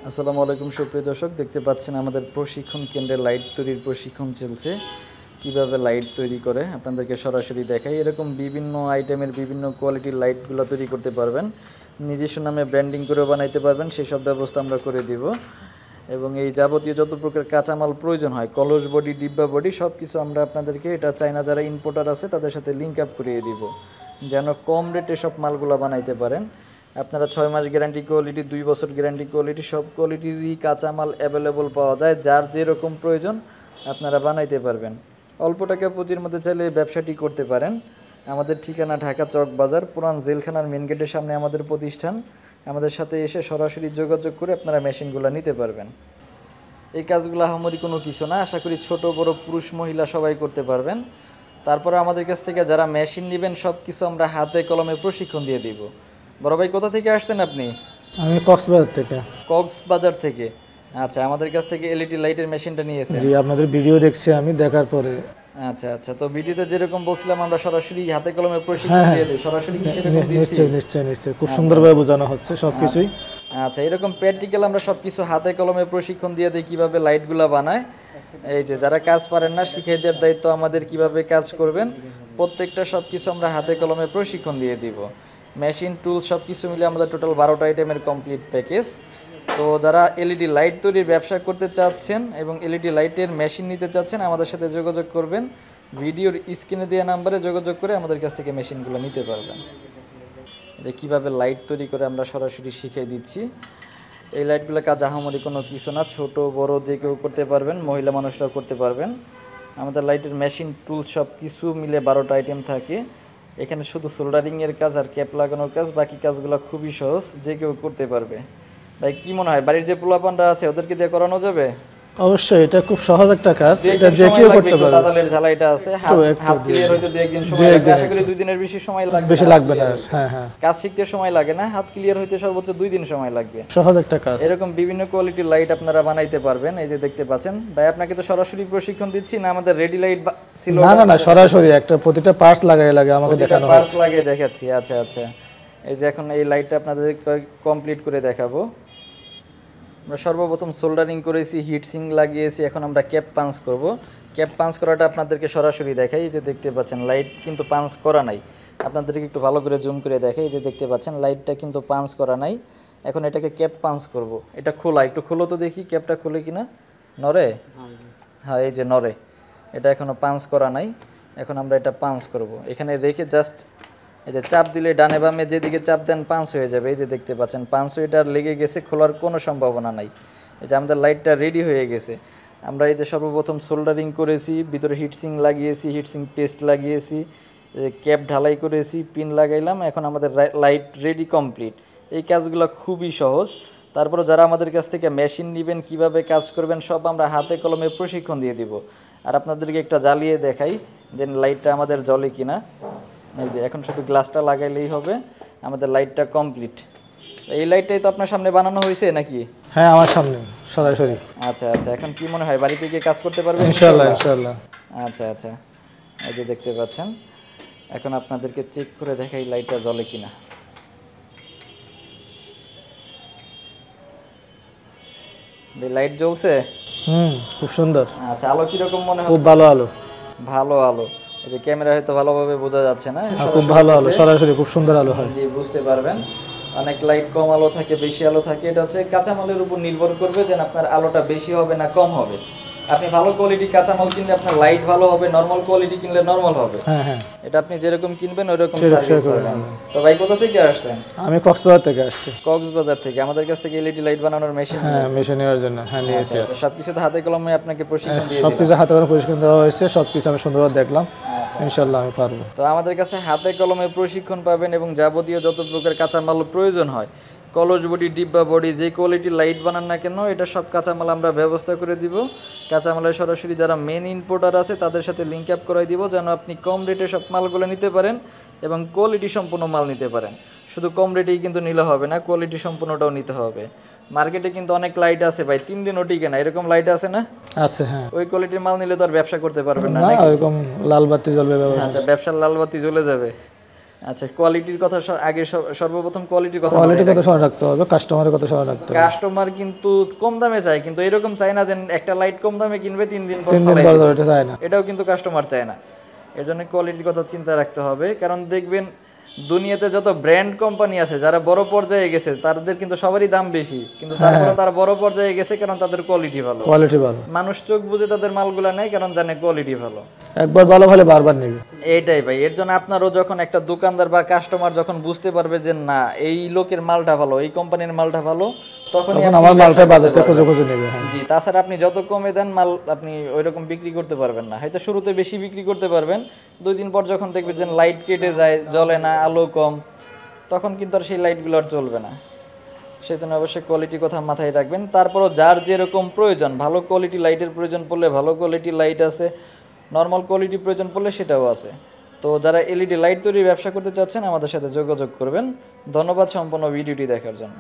আসসালামু আলাইকুম সুপ্রিয় দর্শক, দেখতে পাচ্ছেন আমাদের প্রশিক্ষণ কেন্দ্রে লাইট তৈরির প্রশিক্ষণ চলছে। কিভাবে লাইট তৈরি করে আপনাদেরকে সরাসরি দেখাই। এরকম বিভিন্ন আইটেমের বিভিন্ন কোয়ালিটির লাইটগুলো তৈরি করতে পারবেন, নিজস্ব নামে ব্র্যান্ডিং করেও বানাইতে পারবেন, সেই সব ব্যবস্থা আমরা করে দিব। এবং এই যাবতীয় যত প্রকার কাঁচামাল প্রয়োজন হয়, কলস বডি, ডিব্বা বডি, সব কিছু আমরা আপনাদেরকে এটা চায়না যারা ইম্পোর্টার আছে তাদের সাথে লিঙ্ক আপ করিয়ে দিব, যেন কম রেটে সব মালগুলো বানাইতে পারেন। আপনারা 6 মাস গ্যারান্টি কোয়ালিটি, 2 বছর গ্যারান্টি কোয়ালিটি, সব কোয়ালিটিরই কাঁচামাল অ্যাভেলেবল পাওয়া যায়। যার যেরকম প্রয়োজন আপনারা বানাইতে পারবেন। অল্প টাকা পুঁজির মধ্যে চাইলে ব্যবসাটি করতে পারেন। আমাদের ঠিকানা ঢাকা চক বাজার, পুরান জেলখানার মেন গেটের সামনে আমাদের প্রতিষ্ঠান। আমাদের সাথে এসে সরাসরি যোগাযোগ করে আপনারা মেশিনগুলো নিতে পারবেন। এই কাজগুলো আহামরি কোনো কিছু না, আশা করি ছোট বড় পুরুষ মহিলা সবাই করতে পারবেন। তারপরে আমাদের কাছ থেকে যারা মেশিন নেবেন সব কিছু আমরা হাতে কলমে প্রশিক্ষণ দিয়ে দিব। বড় ভাই, কোথা থেকে আসছেন আপনি? আমি কক্সবাজার থেকে। কক্সবাজার থেকে? আচ্ছা, আমাদের কাছ থেকে এলইডি লাইটের মেশিনটা নিয়েছেন? জি, আপনাদের ভিডিও দেখছি আমি, দেখার পরে। আচ্ছা আচ্ছা, তো ভিডিওতে যেরকম বলছিলাম আমরা সরাসরি হাতে কলমে প্রশিক্ষণ দিয়ে দিই। সরাসরি কি সেরকম দিচ্ছি? নিশ্চয়ই নিশ্চয়ই নিশ্চয়ই, খুব সুন্দরভাবে বোঝানো হচ্ছে সবকিছুই। আচ্ছা, এরকম প্র্যাকটিক্যাল আমরা সব কিছু হাতে কলমে প্রশিক্ষণ দিয়ে দিই, কীভাবে লাইটগুলো বানায়। এই যে যারা কাজ পারেন না, শিখিয়ে দেওয়ার দায়িত্ব আমাদের, কিভাবে কাজ করবেন প্রত্যেকটা সব কিছু আমরা হাতে কলমে প্রশিক্ষণ দিয়ে দিব। মেশিন টুল সব কিছু মিলে আমাদের টোটাল 12টা আইটেমের কমপ্লিট প্যাকেজ। তো যারা এলইডি লাইট তৈরির ব্যবসা করতে চাচ্ছেন এবং এলইডি লাইটের মেশিন নিতে চাচ্ছেন, আমাদের সাথে যোগাযোগ করবেন। ভিডিওর স্ক্রিনে দেওয়া নাম্বারে যোগাযোগ করে আমাদের কাছ থেকে মেশিনগুলো নিতে পারবেন। যে কীভাবে লাইট তৈরি করে আমরা সরাসরি শিখিয়ে দিচ্ছি। এই লাইটগুলো কাজ আহামরি কোনো কিছু না, ছোট বড় যে কেউ করতে পারবেন, মহিলা মানুষরাও করতে পারবেন। আমাদের লাইটের মেশিন টুল সব কিছু মিলে 12টা আইটেম থাকে। এখানে শুধু সোল্ডারিংয়ের কাজ আর ক্যাপ লাগানোর কাজ, বাকি কাজগুলো খুবই সহজ, যে কেউ করতে পারবে। ভাই কি মনে হয়, বাড়ির যে পোলাপানরা আছে ওদেরকে দিয়ে করানো যাবে? অবশ্যই, এটা খুব সহজ একটা কাজ, এটা যে কেউ করতে পারবে। দাদালের ঝালাইটা আছে, হাত ক্লিয়ার হইতে 2 একদিন সময় লাগবে, আশা করি 2 দিনের বেশি সময় লাগবে, বেশি লাগবে না। হ্যাঁ হ্যাঁ, কাজ শিখতে সময় লাগে না, হাত ক্লিয়ার হইতে সর্বোচ্চ 2 দিন সময় লাগবে। সহজ একটা কাজ। এরকম বিভিন্ন কোয়ালিটির লাইট আপনারা বানাইতে পারবেন। এই যে দেখতে পাচ্ছেন ভাই, আপনাকে তো সরাসরি প্রশিক্ষণ দিচ্ছি না, আমাদের রেডি লাইট ছিল? না না না, সরাসরি একটা প্রতিটা পার্টস লাগাই আমাকে দেখানো হয়, পার্টস লাগিয়ে দেখাচ্ছি। আচ্ছা আচ্ছা, এই যে এখন এই লাইটটা আপনাদের কমপ্লিট করে দেখাবো। আমরা সর্বপ্রথম সোল্ডারিং করেছি, হিট সিং লাগিয়েছি, এখন আমরা ক্যাপ পাঞ্চ করব। ক্যাপ পাঞ্চ করাটা আপনাদেরকে সরাসরি দেখাই। এই যে দেখতে পাচ্ছেন লাইট কিন্তু পাঞ্চ করা নাই, আপনাদেরকে একটু ভালো করে জুম করে দেখাই। এই যে দেখতে পাচ্ছেন লাইটটা কিন্তু পাঞ্চ করা নাই। এখন এটাকে ক্যাপ পাঞ্চ করব। এটা খোলা, একটু খোলো তো দেখি, ক্যাপটা খুলে কিনা। নরে? হ্যাঁ, এই যে নরে। এটা এখনও পাঞ্চ করা নাই, এখন আমরা এটা পাঞ্চ করব। এখানে রেখে জাস্ট এই যে চাপ দিলে ডানে বামে যেদিকে চাপ দেন পাঞ্চ হয়ে যাবে। এই যে দেখতে পাচ্ছেন পাঞ্চ সুইটার লেগে গেছে, খোলার কোনো সম্ভাবনা নাই। এই যে আমাদের লাইটটা রেডি হয়ে গেছে। আমরা এই যে সর্বপ্রথম সোল্ডারিং করেছি, ভিতরে হিটসিং লাগিয়েছি, হিটসিং পেস্ট লাগিয়েছি, ক্যাপ ঢালাই করেছি, পিন লাগাইলাম। এখন আমাদের লাইট রেডি কমপ্লিট। এই কাজগুলো খুবই সহজ। তারপরে যারা আমাদের কাছ থেকে মেশিন নেবেন, কিভাবে কাজ করবেন সব আমরা হাতে কলমে প্রশিক্ষণ দিয়ে দিব। আর আপনাদেরকে একটা জ্বালিয়ে দেখাই যে লাইটটা আমাদের জ্বলে কিনা। এই যে এখন শুধু গ্লাসটা লাগাইলেই হবে, আমাদের লাইটটা কমপ্লিট। এই লাইটটাই তো আপনার সামনে বানানো হয়েছে নাকি? হ্যাঁ, আমার সামনে সরাসরি। আচ্ছা আচ্ছা, এখন কি মনে হয় বাড়িতে গিয়ে কাজ করতে পারবেন ইনশাআল্লাহ ইনশাআল্লাহ। আচ্ছা আচ্ছা, এই যে দেখতে পাচ্ছেন, এখন আপনাদেরকে চেক করে দেখাই লাইটটা জ্বলে কিনা। লাইট জ্বলছে? খুব সুন্দর। আচ্ছা, আলো কিরকম মনে হয়? খুব ভালো আলো। ভালো আলো। এই যে ক্যামেরা হয়তো ভালোভাবে বোঝা যাচ্ছে না, খুব ভালো আলো, সরাসরি খুব সুন্দর আলো হয়। জি, বুঝতে পারবেন। অনেক লাইট কম আলো থাকে, বেশি আলো থাকে, এটা হচ্ছে কাঁচামালের উপর নির্ভর করবে যে আপনার আলোটা বেশি হবে না কম হবে। আপনি ভালো কোয়ালিটি কাঁচামাল কিনলে আপনার লাইট ভালো হবে, নরমাল কোয়ালিটি কিনলে নরমাল হবে। হ্যাঁ হ্যাঁ, এটা আপনি যেরকম কিনবেন ওইরকম সার্ভিস পাবেন। তো ভাই কোথা থেকে আসছেন? আমি কক্সবাজার থেকে আসছি। কক্সবাজার থেকে আমাদের কাছ থেকে এলইডি লাইট বানানোর মেশিন? হ্যাঁ, মেশিন নেওয়ার জন্য। হ্যাঁ, নিয়েছি। সবকিছু তো হাতে কলমে আপনাকে প্রশিক্ষণ দিয়ে সবকিছু হাতে কলমে প্রশিক্ষণ দেওয়া হয়েছে, সবকিছু আমি সুন্দরভাবে দেখলাম। ইনশাআল্লাহ আমি পারবো। তো আমাদের কাছে হাতে কলমে প্রশিক্ষণ পাবেন এবং যাবতীয় যত প্রকার কাঁচামাল প্রয়োজন হয়, কলস বডি, ডিব্বা বডি, যে কোয়ালিটির লাইট বানান না কেন, এটা সব কাঁচামাল আমরা ব্যবস্থা করে দিব। কাঁচামালের সরাসরি যারা মেন ইম্পোর্টার আছে তাদের সাথে লিঙ্ক আপ করাই দিব, যেন আপনি কম রেটে সব মালগুলো নিতে পারেন এবং কোয়ালিটি সম্পূর্ণ মাল নিতে পারেন। শুধু কম রেটেই কিন্তু নিলে হবে না, কোয়ালিটি সম্পূর্ণটাও নিতে হবে। মার্কেটে কিন্তু অনেক লাইট আছে ভাই, 3 দিনও টিকে না, এরকম লাইট আছে না? আছে, হ্যাঁ। ওই কোয়ালিটির মাল নিলে তো আর ব্যবসা করতে পারবেন না। না, এরকম লাল বাতি জ্বলবে ব্যবসা। আচ্ছা, ব্যবসার লাল বাতি জ্বলে যাবে। আচ্ছা, কোয়ালিটির কথা আগে সর্বপ্রথম কোয়ালিটির কথা কোয়ালিটির কথা স্মরণ রাখতে হবে, কাস্টমারের কথা স্মরণ রাখতে হবে। কাস্টমার কিন্তু কম দামে চায়, কিন্তু এরকম চায় না যে একটা লাইট কম দামে কিনবে 3 দিন পর 3 দিন ফালাই পর দিবে। এটা চায় না। এটাও কিন্তু কাস্টমার চায় না। এর জন্য কোয়ালিটির কথা চিন্তা রাখতে হবে, কারণ দেখবেন দুনিয়াতে যত ব্র্যান্ড কোম্পানি আছে যারা বড় পর্যায়ে গেছে তাদের কিন্তু সবারই দাম বেশি, কিন্তু তারপরে তারা বড় পর্যায়ে গেছে কারণ তাদের কোয়ালিটি ভালো। কোয়ালিটি ভালো, মানুষ চোখ বুঝে তাদের মালগুলা নেয় কারণ জানে কোয়ালিটি ভালো। একবার ভালো হলে বারবার নেবে। এইটাই ভাই, এর জন্য আপনারও যখন একটা দোকানদার বা কাস্টমার যখন বুঝতে পারবে যে না এই লোকের মালটা ভালো, এই কোম্পানির মালটা ভালো, তখনই তখন আপনি আমার মালটা ব্যবসা করতে বাজারে খুঁজে পারবেন। খুঁজে নেবে। হ্যাঁ, জি, তাছাড়া আপনি যত কমে দেন মাল আপনি ওইরকম বিক্রি করতে পারবেন না। হয়তো শুরুতে বেশি বিক্রি করতে পারবেন, 2 দিন পর যখন দেখবেন যে লাইট কেটে যায়, জ্বলে না, আলো কম, তখন কিন্তু আর সেই লাইটগুলো আর চলবে না। সেই জন্য অবশ্যই কোয়ালিটির কথা মাথায় রাখবেন। তারপরও যার যেরকম প্রয়োজন, ভালো কোয়ালিটি লাইটের প্রয়োজন পড়লে ভালো কোয়ালিটি লাইট আছে, নর্মাল কোয়ালিটি প্রয়োজন পড়লে সেটাও আছে। তো যারা এলইডি লাইট তৈরির ব্যবসা করতে চাচ্ছেন আমাদের সাথে যোগাযোগ করবেন। ধন্যবাদ সম্পূর্ণ ভিডিওটি দেখার জন্য।